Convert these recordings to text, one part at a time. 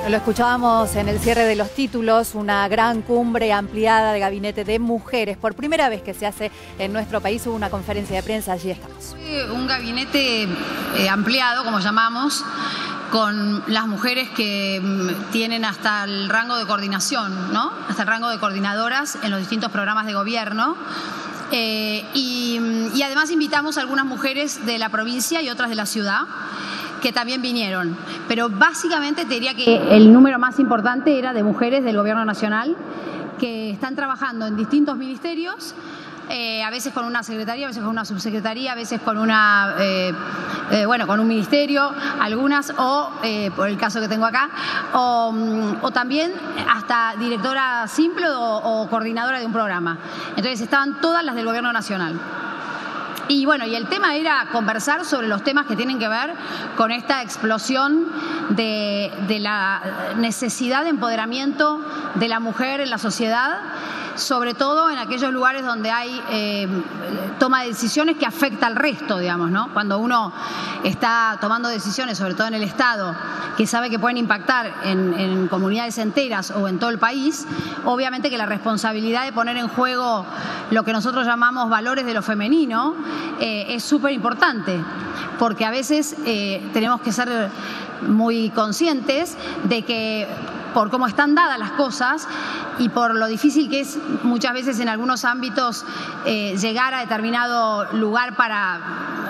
Lo escuchábamos en el cierre de los títulos, una gran cumbre ampliada de gabinete de mujeres. Por primera vez que se hace en nuestro país hubo una conferencia de prensa, allí estamos. Un gabinete ampliado, como llamamos, con las mujeres que tienen hasta el rango de coordinación, ¿no? Hasta el rango de coordinadoras en los distintos programas de gobierno. Y además invitamos a algunas mujeres de la provincia y otras de la ciudad que también vinieron. Pero básicamente te diría que el número más importante era de mujeres del Gobierno Nacional que están trabajando en distintos ministerios, a veces con una secretaría, a veces con una subsecretaría, a veces con una con un ministerio, algunas, o por el caso que tengo acá, o también hasta directora simple o coordinadora de un programa. Entonces estaban todas las del Gobierno Nacional. Y bueno, y el tema era conversar sobre los temas que tienen que ver con esta explosión de la necesidad de empoderamiento de la mujer en la sociedad, sobre todo en aquellos lugares donde hay toma de decisiones que afecta al resto, digamos, ¿no? Cuando uno está tomando decisiones, sobre todo en el Estado, que sabe que pueden impactar en comunidades enteras o en todo el país, obviamente que la responsabilidad de poner en juego lo que nosotros llamamos valores de lo femenino es súper importante, porque a veces tenemos que ser muy conscientes de que por cómo están dadas las cosas y por lo difícil que es muchas veces en algunos ámbitos llegar a determinado lugar para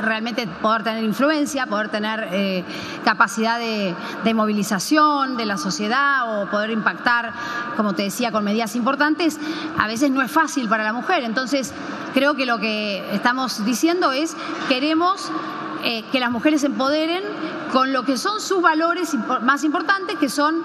realmente poder tener influencia, poder tener capacidad de movilización de la sociedad o poder impactar, como te decía, con medidas importantes, a veces no es fácil para la mujer. Entonces, creo que lo que estamos diciendo es queremos que las mujeres se empoderen con lo que son sus valores más importantes, que son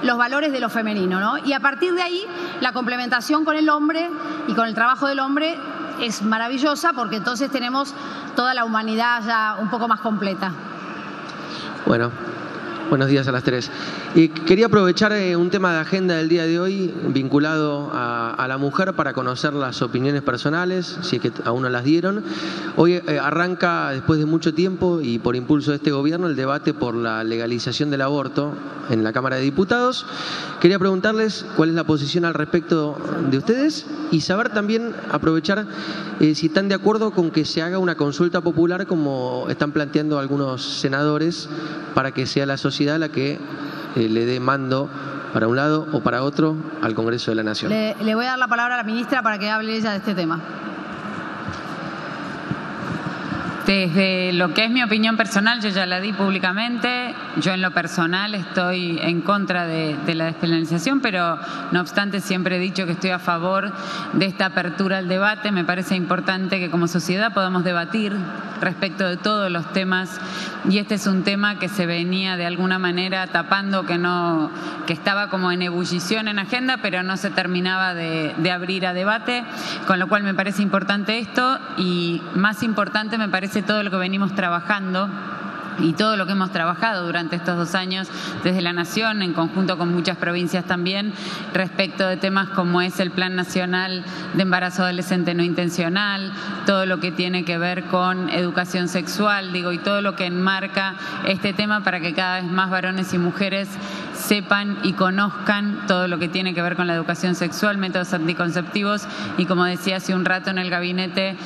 los valores de lo femenino, ¿no? Y a partir de ahí, la complementación con el hombre y con el trabajo del hombre es maravillosa, porque entonces tenemos toda la humanidad ya un poco más completa. Bueno, buenos días a las tres. Quería aprovechar un tema de agenda del día de hoy vinculado a la mujer para conocer las opiniones personales, si es que aún no las dieron. Hoy arranca, después de mucho tiempo y por impulso de este gobierno, el debate por la legalización del aborto en la Cámara de Diputados. Quería preguntarles cuál es la posición al respecto de ustedes y saber también, aprovechar si están de acuerdo con que se haga una consulta popular como están planteando algunos senadores, para que sea la sociedad la que le dé mando para un lado o para otro al Congreso de la Nación. Le voy a dar la palabra a la ministra para que hable ella de este tema. Desde lo que es mi opinión personal, yo ya la di públicamente. Yo en lo personal estoy en contra de la despenalización, pero no obstante siempre he dicho que estoy a favor de esta apertura al debate. Me parece importante que como sociedad podamos debatir respecto de todos los temas, y este es un tema que se venía de alguna manera tapando, que estaba como en ebullición en agenda, pero no se terminaba de abrir a debate, con lo cual me parece importante esto, y más importante me parece todo lo que venimos trabajando y todo lo que hemos trabajado durante estos 2 años desde la Nación, en conjunto con muchas provincias también, respecto de temas como es el Plan Nacional de Embarazo Adolescente No Intencional, todo lo que tiene que ver con educación sexual, y todo lo que enmarca este tema para que cada vez más varones y mujeres sepan y conozcan todo lo que tiene que ver con la educación sexual, métodos anticonceptivos, y como decía hace un rato en el gabinete,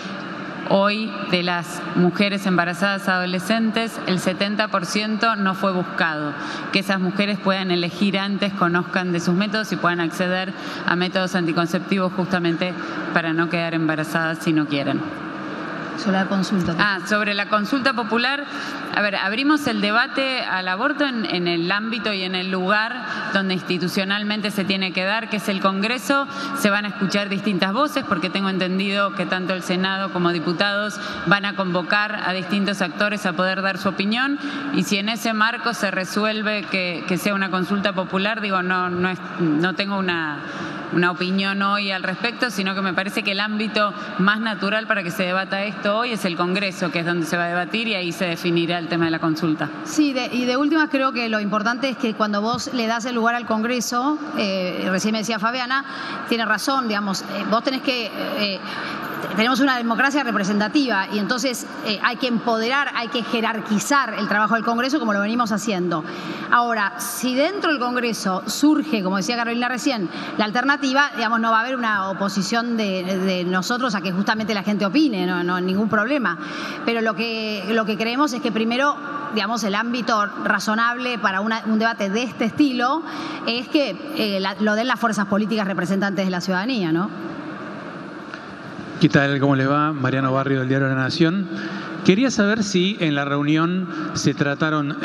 hoy de las mujeres embarazadas adolescentes, el 70% no fue buscado. Que esas mujeres puedan elegir antes, conozcan de sus métodos y puedan acceder a métodos anticonceptivos justamente para no quedar embarazadas si no quieren. Sobre la consulta. Sobre la consulta popular, abrimos el debate al aborto en el ámbito y en el lugar donde institucionalmente se tiene que dar, que es el Congreso. Se van a escuchar distintas voces, porque tengo entendido que tanto el Senado como diputados van a convocar a distintos actores a poder dar su opinión, y si en ese marco se resuelve que sea una consulta popular, no tengo una opinión hoy al respecto, sino que me parece que el ámbito más natural para que se debata esto hoy es el Congreso, que es donde se va a debatir, y ahí se definirá el tema de la consulta. Sí, y de última creo que lo importante es que cuando vos le das el lugar al Congreso, recién me decía Fabiana, tiene razón, digamos, vos tenés que tenemos una democracia representativa y entonces hay que empoderar, hay que jerarquizar el trabajo del Congreso como lo venimos haciendo. Ahora, si dentro del Congreso surge, como decía Carolina recién, la alternativa, digamos, no va a haber una oposición de nosotros a que justamente la gente opine, no ningún problema. Pero lo que creemos es que primero, digamos, el ámbito razonable para un debate de este estilo es que lo den las fuerzas políticas representantes de la ciudadanía, ¿no? ¿Qué tal? ¿Cómo les va? Mariano Barrio, del Diario de la Nación. Quería saber si en la reunión se trataron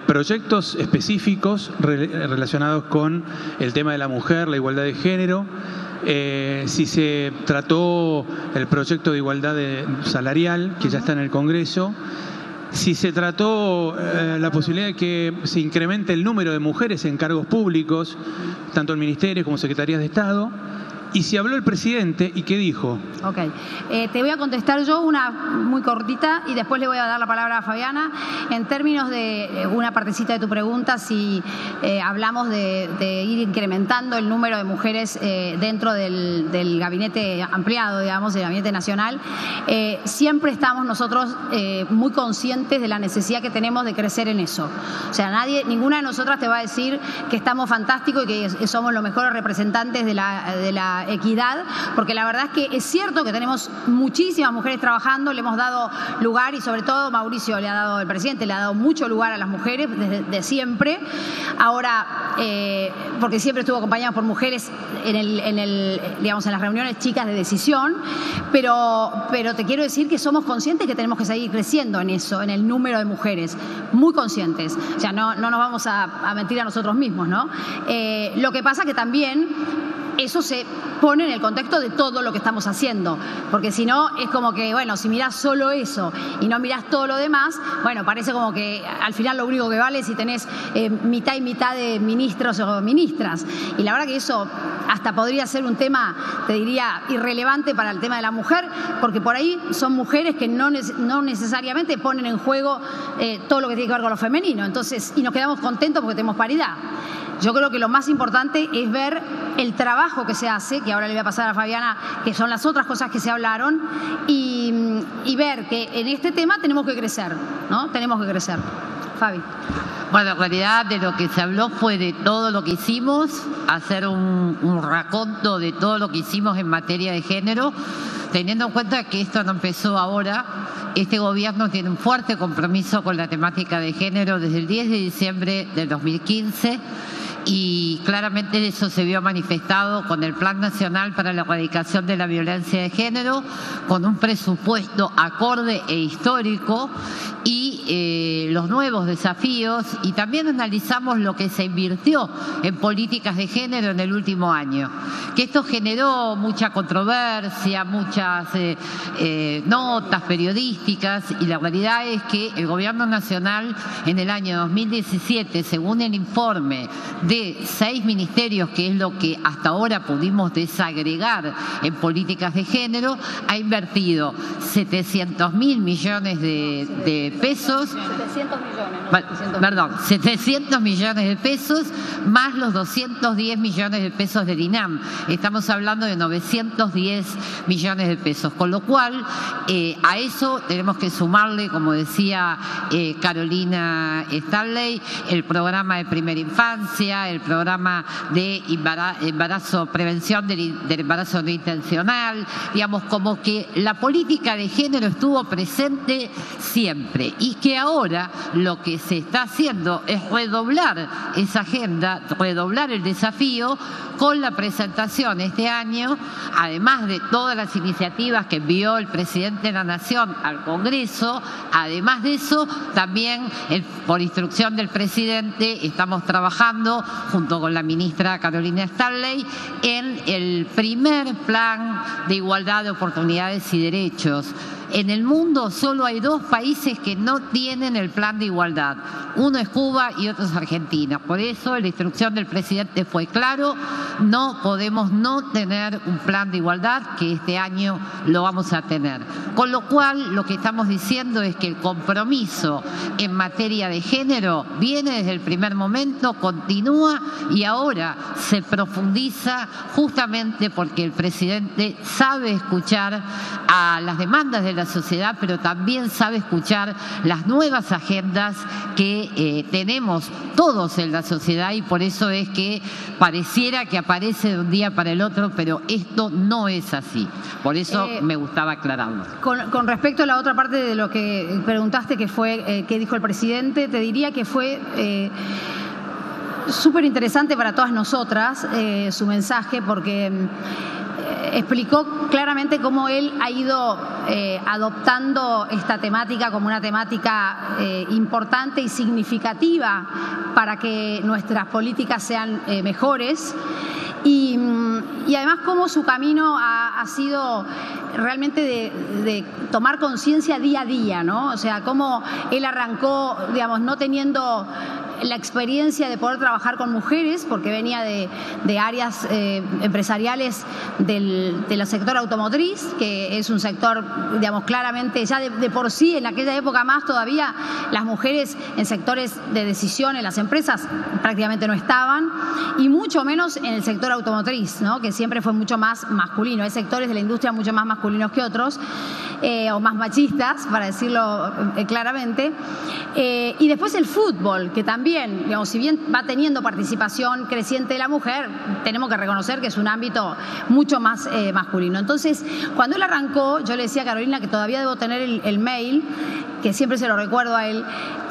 proyectos específicos relacionados con el tema de la mujer, la igualdad de género, si se trató el proyecto de igualdad salarial, que ya está en el Congreso, si se trató la posibilidad de que se incremente el número de mujeres en cargos públicos, tanto en ministerios como secretarías de Estado, y si habló el presidente y qué dijo. Ok. Te voy a contestar yo una muy cortita y después le voy a dar la palabra a Fabiana. En términos de una partecita de tu pregunta, si hablamos de ir incrementando el número de mujeres dentro del gabinete ampliado, digamos, del gabinete nacional, siempre estamos nosotros muy conscientes de la necesidad que tenemos de crecer en eso. O sea, ninguna de nosotras te va a decir que estamos fantásticos y que somos los mejores representantes de la equidad, porque la verdad es que es cierto que tenemos muchísimas mujeres trabajando, le hemos dado lugar y sobre todo Mauricio el presidente le ha dado mucho lugar a las mujeres desde siempre. Ahora, porque siempre estuvo acompañado por mujeres digamos, en las reuniones chicas de decisión, pero te quiero decir que somos conscientes que tenemos que seguir creciendo en eso, en el número de mujeres, muy conscientes. O sea, no nos vamos a mentir a nosotros mismos, ¿no? Lo que pasa que también eso se pone en el contexto de todo lo que estamos haciendo, porque si no es como que, bueno, si mirás solo eso y no mirás todo lo demás, bueno, parece como que al final lo único que vale es si tenés mitad y mitad de ministros o ministras, y la verdad que eso hasta podría ser un tema, te diría, irrelevante para el tema de la mujer, porque por ahí son mujeres que no necesariamente ponen en juego todo lo que tiene que ver con lo femenino, entonces, y nos quedamos contentos porque tenemos paridad. Yo creo que lo más importante es ver el trabajo que se hace, que ahora le voy a pasar a Fabiana, que son las otras cosas que se hablaron, y ver que en este tema tenemos que crecer, ¿no? Tenemos que crecer. Fabi. Bueno, en realidad de lo que se habló fue de todo lo que hicimos, hacer un raconto de todo lo que hicimos en materia de género, teniendo en cuenta que esto no empezó ahora. Este gobierno tiene un fuerte compromiso con la temática de género desde el 10 de diciembre del 2015 y claramente eso se vio manifestado con el Plan Nacional para la Erradicación de la Violencia de Género, con un presupuesto acorde e histórico y los nuevos desafíos, y también analizamos lo que se invirtió en políticas de género en el último año, que esto generó mucha controversia, muchas notas periodísticas, y la realidad es que el Gobierno Nacional en el año 2017, según el informe de 6 ministerios, que es lo que hasta ahora pudimos desagregar en políticas de género, ha invertido 700.000 millones de pesos. 700 millones de pesos más los 210 millones de pesos del INAM. Estamos hablando de 910 millones de pesos, con lo cual a eso tenemos que sumarle, como decía Carolina Stanley, el programa de primera infancia, el programa de embarazo, prevención del embarazo no intencional, digamos, como que la política de género estuvo presente siempre, y que ahora lo que se está haciendo es redoblar esa agenda, redoblar el desafío con la presentación este año, además de todas las iniciativas que envió el presidente de la Nación al Congreso. Además de eso, también por instrucción del presidente estamos trabajando junto con la ministra Carolina Stanley en el primer plan de igualdad de oportunidades y derechos. En el mundo solo hay 2 países que no tienen el plan de igualdad. Uno es Cuba y otro es Argentina. Por eso la instrucción del presidente fue claro, no podemos no tener un plan de igualdad, que este año lo vamos a tener. Con lo cual, lo que estamos diciendo es que el compromiso en materia de género viene desde el primer momento, continúa y ahora se profundiza justamente porque el presidente sabe escuchar a las demandas de la sociedad, pero también sabe escuchar las nuevas agendas que tenemos todos en la sociedad, y por eso es que pareciera que aparece de un día para el otro, pero esto no es así. Por eso me gustaba aclararlo. Con respecto a la otra parte de lo que preguntaste, que fue qué dijo el presidente, te diría que fue súper interesante para todas nosotras su mensaje, porque explicó claramente cómo él ha ido adoptando esta temática como una temática importante y significativa para que nuestras políticas sean mejores. Y además cómo su camino ha sido realmente de tomar conciencia día a día, ¿no? O sea, cómo él arrancó, digamos, no teniendo la experiencia de poder trabajar con mujeres, porque venía de áreas empresariales del sector automotriz, que es un sector, digamos, claramente, ya de por sí, en aquella época más todavía, las mujeres en sectores de decisión en las empresas prácticamente no estaban, y mucho menos en el sector automotriz, ¿no? Que siempre fue mucho más masculino. Hay sectores de la industria mucho más masculinos que otros, o más machistas, para decirlo claramente. Y después el fútbol, que también, digamos, si bien va teniendo participación creciente de la mujer, tenemos que reconocer que es un ámbito mucho más masculino. Entonces, cuando él arrancó, yo le decía a Carolina que todavía debo tener el mail, que siempre se lo recuerdo a él,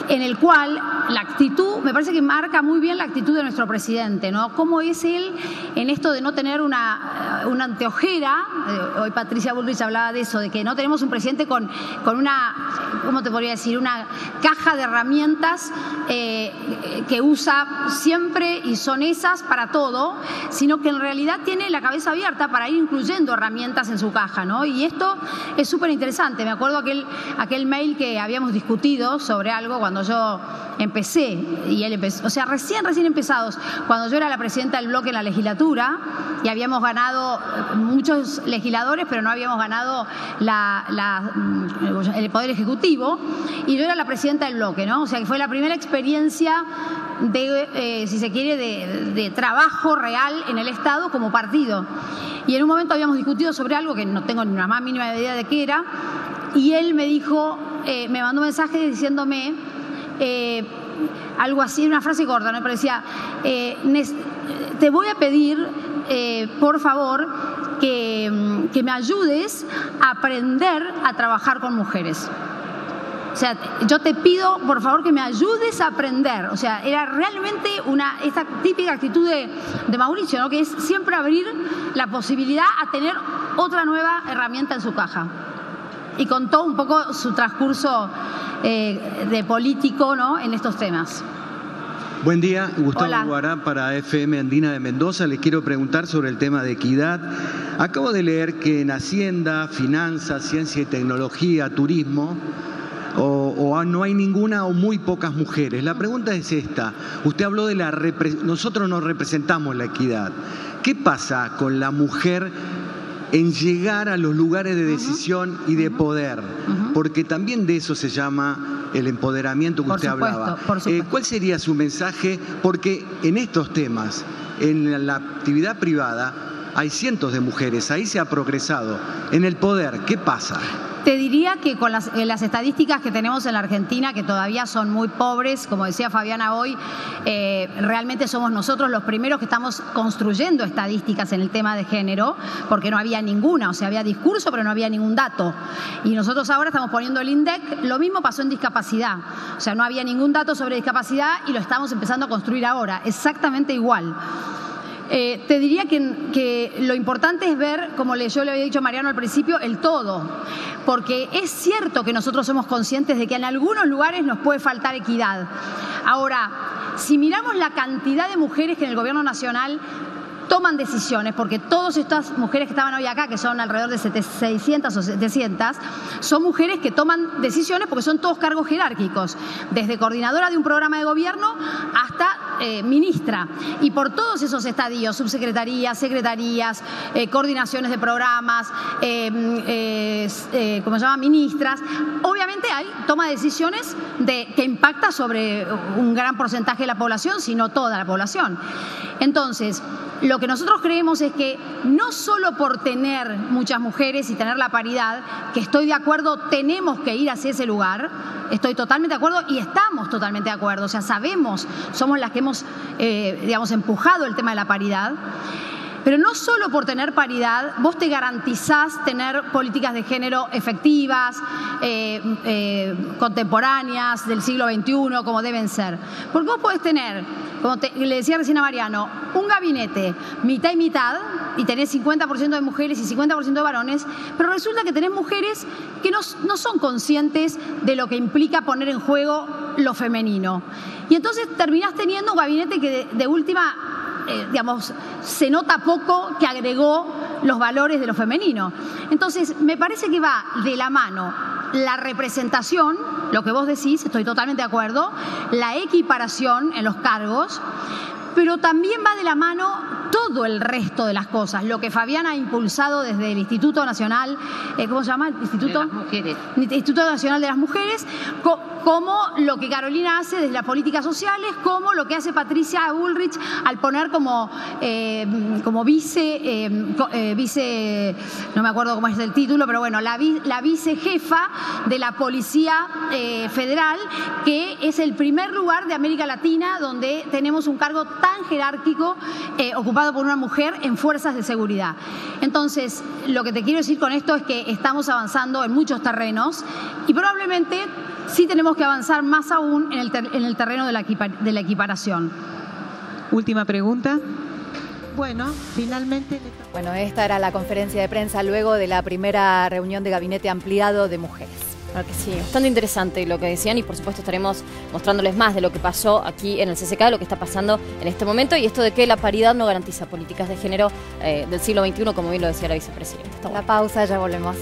en el cual la actitud, me parece que marca muy bien la actitud de nuestro presidente, ¿no? Cómo es él en esto de no tener una anteojera. Hoy Patricia Bullrich hablaba de eso, de que no tenemos un presidente con una, ¿cómo te podría decir?, una caja de herramientas que usa siempre y son esas para todo, sino que en realidad tiene la cabeza abierta para ir incluyendo herramientas en su caja, ¿no? Y esto es súper interesante. Me acuerdo aquel mail que habíamos discutido sobre algo cuando yo empecé, y él empezó, o sea, recién empezados, cuando yo era la presidenta del bloque en la legislatura, y habíamos ganado muchos legisladores, pero no habíamos ganado el Poder Ejecutivo, y yo era la presidenta del bloque, ¿no? O sea, que fue la primera experiencia de, si se quiere, de trabajo real en el Estado como partido. Y en un momento habíamos discutido sobre algo que no tengo ni una más mínima idea de qué era, y él me dijo, me mandó un mensaje diciéndome algo así, una frase corta, ¿no? Pero decía, te voy a pedir, por favor, que me ayudes a aprender a trabajar con mujeres. O sea, yo te pido, por favor, que me ayudes a aprender. O sea, era realmente esta típica actitud de Mauricio, ¿no? Que es siempre abrir la posibilidad a tener otra nueva herramienta en su caja. Y contó un poco su transcurso de político, ¿no?, en estos temas. Buen día, Gustavo Hola. Guará para FM Andina de Mendoza. Les quiero preguntar sobre el tema de equidad. Acabo de leer que en Hacienda, Finanzas, Ciencia y Tecnología, Turismo, no hay ninguna o muy pocas mujeres. La pregunta es esta. Usted habló de nosotros no representamos la equidad. ¿Qué pasa con la mujer en llegar a los lugares de decisión y de poder? Porque también de eso se llama el empoderamiento que usted hablaba. Por supuesto. ¿Cuál sería su mensaje? Porque en estos temas, en la actividad privada, hay cientos de mujeres, ahí se ha progresado. En el poder, ¿qué pasa? Te diría que con las estadísticas que tenemos en la Argentina, que todavía son muy pobres, como decía Fabiana hoy, realmente somos nosotros los primeros que estamos construyendo estadísticas en el tema de género, porque no había ninguna, o sea, había discurso, pero no había ningún dato. Y nosotros ahora estamos poniendo el INDEC, lo mismo pasó en discapacidad, o sea, no había ningún dato sobre discapacidad y lo estamos empezando a construir ahora, exactamente igual. Te diría que lo importante es ver, como yo le había dicho a Mariano al principio, el todo. Porque es cierto que nosotros somos conscientes de que en algunos lugares nos puede faltar equidad. Ahora, si miramos la cantidad de mujeres que en el gobierno nacional toman decisiones, porque todas estas mujeres que estaban hoy acá, que son alrededor de 600 o 700, son mujeres que toman decisiones porque son todos cargos jerárquicos, desde coordinadora de un programa de gobierno hasta ministra. Y por todos esos estadios, subsecretarías, secretarías, coordinaciones de programas, ¿cómo se llama? Ministras, obviamente hay toma de decisiones que impacta sobre un gran porcentaje de la población, sino toda la población. Entonces, lo que nosotros creemos es que no solo por tener muchas mujeres y tener la paridad, que estoy de acuerdo, tenemos que ir hacia ese lugar, estoy totalmente de acuerdo y estamos totalmente de acuerdo, o sea, sabemos, somos las que hemos, digamos, empujado el tema de la paridad. Pero no solo por tener paridad, vos te garantizás tener políticas de género efectivas, contemporáneas, del siglo XXI, como deben ser. Porque vos podés tener, como le decía recién a Mariano, un gabinete mitad y mitad, y tenés 50% de mujeres y 50% de varones, pero resulta que tenés mujeres que no son conscientes de lo que implica poner en juego lo femenino. Y entonces terminás teniendo un gabinete que de última... digamos, se nota poco que agregó los valores de lo femenino. Entonces, me parece que va de la mano la representación, lo que vos decís, estoy totalmente de acuerdo, la equiparación en los cargos, pero también va de la mano todo el resto de las cosas, lo que Fabián ha impulsado desde el Instituto Nacional, ¿cómo se llama? Instituto Nacional de las Mujeres, como lo que Carolina hace desde las políticas sociales, como lo que hace Patricia Bullrich al poner como vice, no me acuerdo cómo es el título, pero bueno, la vicejefa de la Policía Federal, que es el primer lugar de América Latina donde tenemos un cargo tan jerárquico ocupado por una mujer en fuerzas de seguridad. Entonces, lo que te quiero decir con esto es que estamos avanzando en muchos terrenos y probablemente sí tenemos que avanzar más aún en el terreno de la equiparación. Última pregunta. Bueno, finalmente... Bueno, esta era la conferencia de prensa luego de la primera reunión de gabinete ampliado de mujeres. Claro que sí, bastante interesante lo que decían y por supuesto estaremos mostrándoles más de lo que pasó aquí en el CCK, de lo que está pasando en este momento y esto de que la paridad no garantiza políticas de género del siglo XXI, como bien lo decía la vicepresidenta. La pausa, ya volvemos.